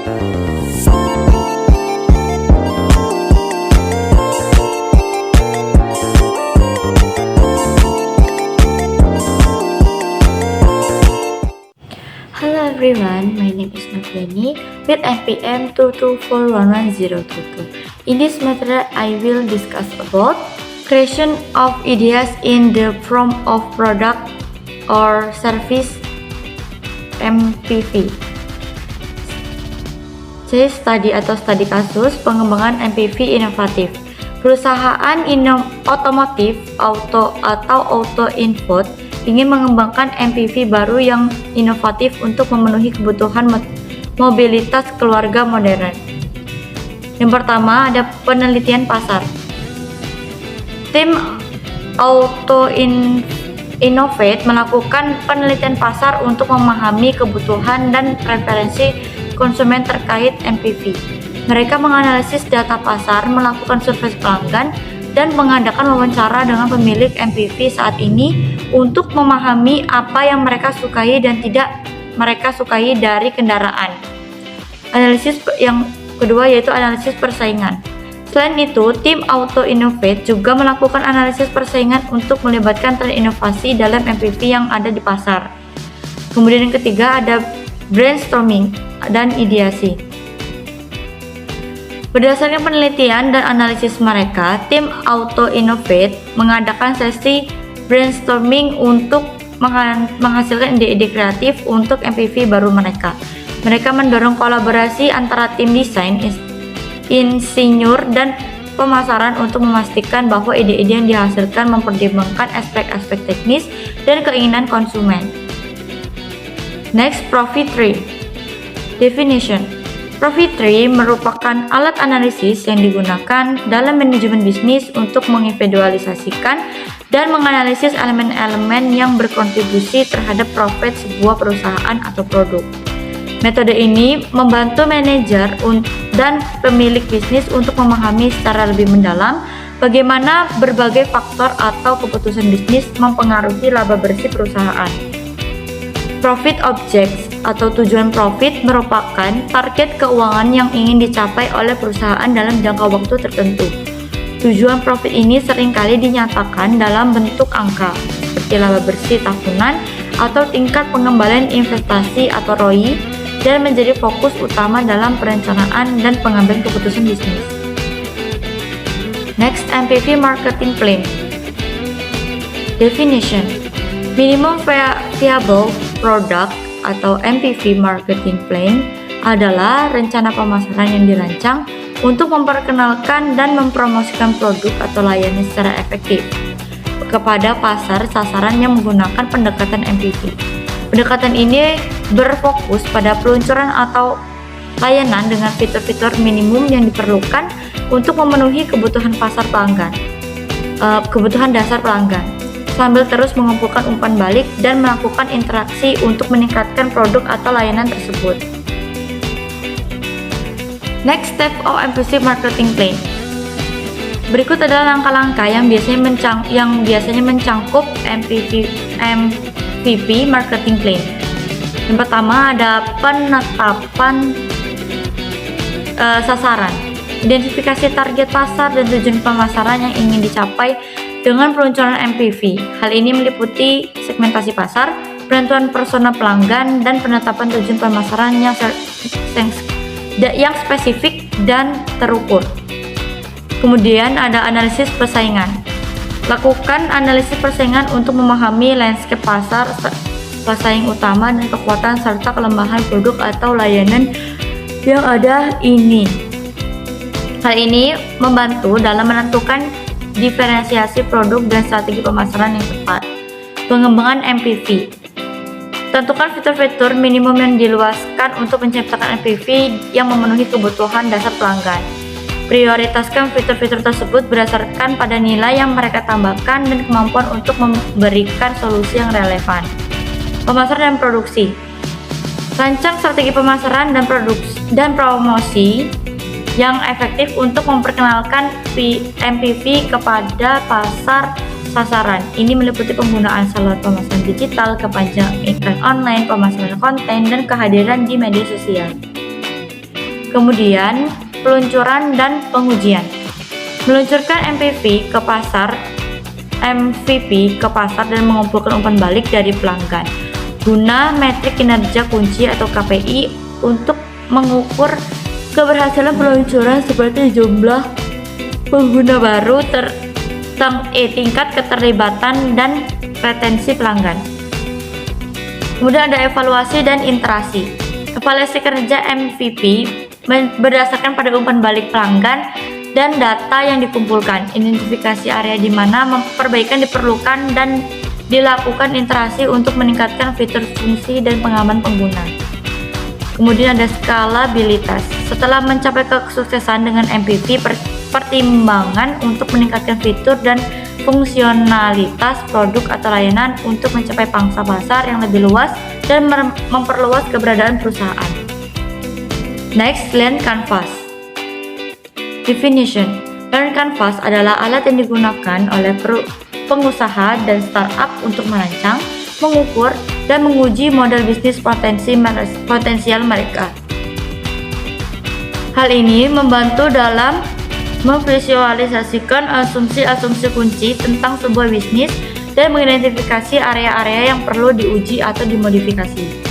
Hello everyone, my name is Noviani with NPM 224110022. In this material, I will discuss about creation of ideas in the form of product or service MPV. Jadi studi kasus pengembangan MPV inovatif. Perusahaan otomotif auto input ingin mengembangkan MPV baru yang inovatif untuk memenuhi kebutuhan mobilitas keluarga modern. Yang pertama ada penelitian pasar. Tim Auto Innovate melakukan penelitian pasar untuk memahami kebutuhan dan preferensi konsumen terkait MPV. Mereka menganalisis data pasar, melakukan survei pelanggan, dan mengadakan wawancara dengan pemilik MPV saat ini untuk memahami apa yang mereka sukai dan tidak mereka sukai dari kendaraan. Analisis yang kedua yaitu analisis persaingan. Selain itu, tim Auto Innovate juga melakukan analisis persaingan untuk melibatkan tren inovasi dalam MPV yang ada di pasar. Kemudian yang ketiga ada brainstorming dan ideasi. Berdasarkan penelitian dan analisis mereka, tim Auto Innovate mengadakan sesi brainstorming untuk menghasilkan ide-ide kreatif untuk MPV baru mereka. Mereka mendorong kolaborasi antara tim desain, insinyur, dan pemasaran untuk memastikan bahwa ide-ide yang dihasilkan mempertimbangkan aspek-aspek teknis dan keinginan konsumen. Next, Profit Tree. Definition. Profit Tree merupakan alat analisis yang digunakan dalam manajemen bisnis untuk mengindividualisasikan dan menganalisis elemen-elemen yang berkontribusi terhadap profit sebuah perusahaan atau produk. Metode ini membantu manajer dan pemilik bisnis untuk memahami secara lebih mendalam bagaimana berbagai faktor atau keputusan bisnis mempengaruhi laba bersih perusahaan. Profit Objects atau tujuan profit merupakan target keuangan yang ingin dicapai oleh perusahaan dalam jangka waktu tertentu. Tujuan profit ini seringkali dinyatakan dalam bentuk angka, seperti laba bersih tahunan atau tingkat pengembalian investasi atau ROI, dan menjadi fokus utama dalam perencanaan dan pengambilan keputusan bisnis. Next, MPV Marketing Plan. Definition. Minimum Viable Product atau MPV Marketing Plan adalah rencana pemasaran yang dirancang untuk memperkenalkan dan mempromosikan produk atau layanan secara efektif kepada pasar sasaran yang menggunakan pendekatan MPV. Pendekatan ini berfokus pada peluncuran atau layanan dengan fitur-fitur minimum yang diperlukan untuk memenuhi kebutuhan dasar pelanggan, sambil terus mengumpulkan umpan balik dan melakukan interaksi untuk meningkatkan produk atau layanan tersebut. Next step of MPV Marketing Plan. Berikut adalah langkah-langkah yang biasanya mencangkup MPV Marketing Plan. Yang pertama ada penetapan sasaran, identifikasi target pasar dan tujuan pemasaran yang ingin dicapai dengan peluncuran MPV. Hal ini meliputi segmentasi pasar, penentuan persona pelanggan, dan penetapan tujuan pemasaran yang spesifik dan terukur. Kemudian ada analisis persaingan. Lakukan analisis persaingan untuk memahami landscape pasar, pesaing utama, dan kekuatan serta kelemahan produk atau layanan yang ada ini. Hal ini membantu dalam menentukan diferensiasi produk dan strategi pemasaran yang tepat. Pengembangan MPV. Tentukan fitur-fitur minimum yang diluaskan untuk menciptakan MPV yang memenuhi kebutuhan dasar pelanggan. Prioritaskan fitur-fitur tersebut berdasarkan pada nilai yang mereka tambahkan dan kemampuan untuk memberikan solusi yang relevan. Pemasaran dan produksi. Rancang strategi pemasaran dan promosi yang efektif untuk memperkenalkan MPV kepada pasar sasaran. Ini meliputi penggunaan saluran pemasaran digital, kepanjang iklan online, pemasaran konten, dan kehadiran di media sosial. Kemudian, peluncuran dan pengujian. Meluncurkan MVP ke pasar dan mengumpulkan umpan balik dari pelanggan. Guna metrik kinerja kunci atau KPI untuk mengukur keberhasilan peluncuran seperti jumlah pengguna baru, tingkat keterlibatan dan retensi pelanggan. Kemudian ada evaluasi dan interaksi. Evaluasi kerja MVP berdasarkan pada umpan balik pelanggan dan data yang dikumpulkan, identifikasi area di mana perbaikan diperlukan dan dilakukan interaksi untuk meningkatkan fitur fungsi dan pengalaman pengguna. Kemudian ada skalabilitas. Setelah mencapai kesuksesan dengan MVP, pertimbangan untuk meningkatkan fitur dan fungsionalitas produk atau layanan untuk mencapai pangsa pasar yang lebih luas dan memperluas keberadaan perusahaan. Next, Lean Canvas. Definition. Lean Canvas adalah alat yang digunakan oleh pengusaha dan startup untuk merancang, mengukur, dan menguji model bisnis potensial mereka. Hal ini membantu dalam memvisualisasikan asumsi-asumsi kunci tentang sebuah bisnis dan mengidentifikasi area-area yang perlu diuji atau dimodifikasi.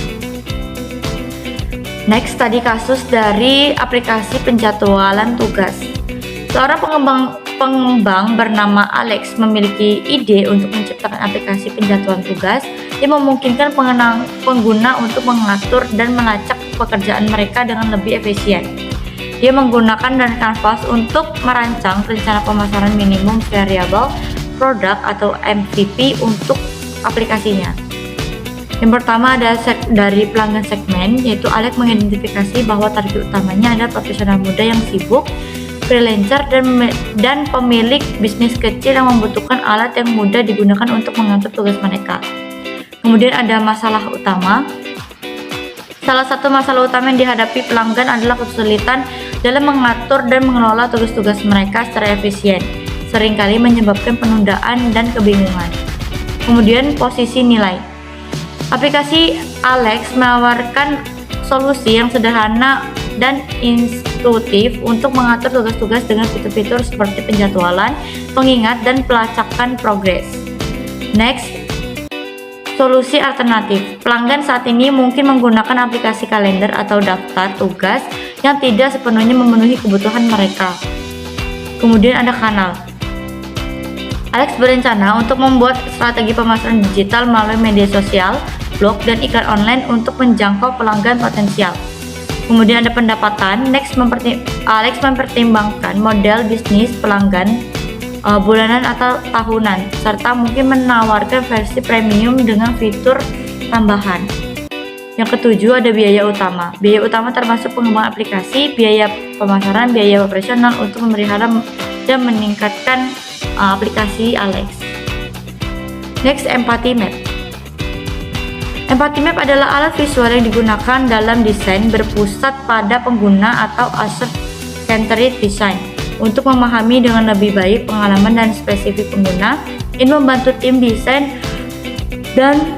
Next, tadi kasus dari aplikasi penjadwalan tugas. Seorang pengembang bernama Alex memiliki ide untuk menciptakan aplikasi penjadwalan tugas yang memungkinkan pengguna untuk mengatur dan melacak pekerjaan mereka dengan lebih efisien. Dia menggunakan Lean Canvas untuk merancang rencana pemasaran minimum variable product atau MVP untuk aplikasinya. Yang pertama ada dari pelanggan segmen, yaitu Alex mengidentifikasi bahwa target utamanya adalah profesional muda yang sibuk, freelancer, dan pemilik bisnis kecil yang membutuhkan alat yang mudah digunakan untuk mengatur tugas mereka. Kemudian ada masalah utama. Salah satu masalah utama yang dihadapi pelanggan adalah kesulitan dalam mengatur dan mengelola tugas-tugas mereka secara efisien, seringkali menyebabkan penundaan dan kebingungan. Kemudian posisi nilai. Aplikasi Alex menawarkan solusi yang sederhana dan intuitif untuk mengatur tugas-tugas dengan fitur-fitur seperti penjadwalan, pengingat, dan pelacakan progres. Next, solusi alternatif. Pelanggan saat ini mungkin menggunakan aplikasi kalender atau daftar tugas yang tidak sepenuhnya memenuhi kebutuhan mereka. Kemudian ada kanal. Alex berencana untuk membuat strategi pemasaran digital melalui media sosial, blog, dan iklan online untuk menjangkau pelanggan potensial. Kemudian ada pendapatan. Alex mempertimbangkan model bisnis pelanggan bulanan atau tahunan, serta mungkin menawarkan versi premium dengan fitur tambahan. Yang ketujuh ada biaya utama. Biaya utama termasuk pengembangan aplikasi, biaya pemasaran, biaya operasional untuk memelihara dan meningkatkan aplikasi Alex. Next, Empathy Map. Empathy Map adalah alat visual yang digunakan dalam desain berpusat pada pengguna atau user-centered design untuk memahami dengan lebih baik pengalaman dan spesifik pengguna. Ini membantu tim desain dan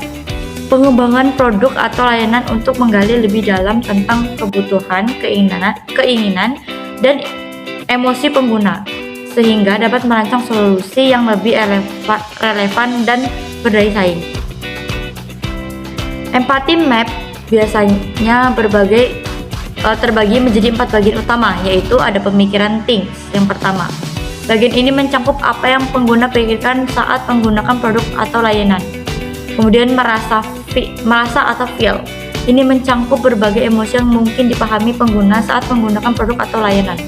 pengembangan produk atau layanan untuk menggali lebih dalam tentang kebutuhan, keinginan, dan emosi pengguna, sehingga dapat merancang solusi yang lebih relevan dan berdaya saing. Empathy Map biasanya terbagi menjadi 4 bagian utama, yaitu ada pemikiran things. Yang pertama, bagian ini mencakup apa yang pengguna pikirkan saat menggunakan produk atau layanan. Kemudian merasa atau feel. Ini mencakup berbagai emosi yang mungkin dipahami pengguna saat menggunakan produk atau layanan.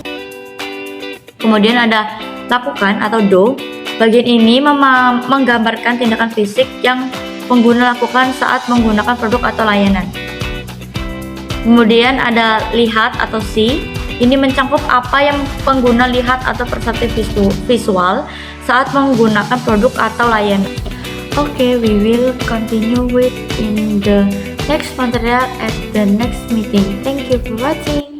Kemudian ada lakukan atau do. Bagian ini menggambarkan tindakan fisik yang pengguna lakukan saat menggunakan produk atau layanan. Kemudian ada lihat atau see. Ini mencakup apa yang pengguna lihat atau persepsi visual saat menggunakan produk atau layanan. Okay, we will continue with in the next material at the next meeting. Thank you for watching.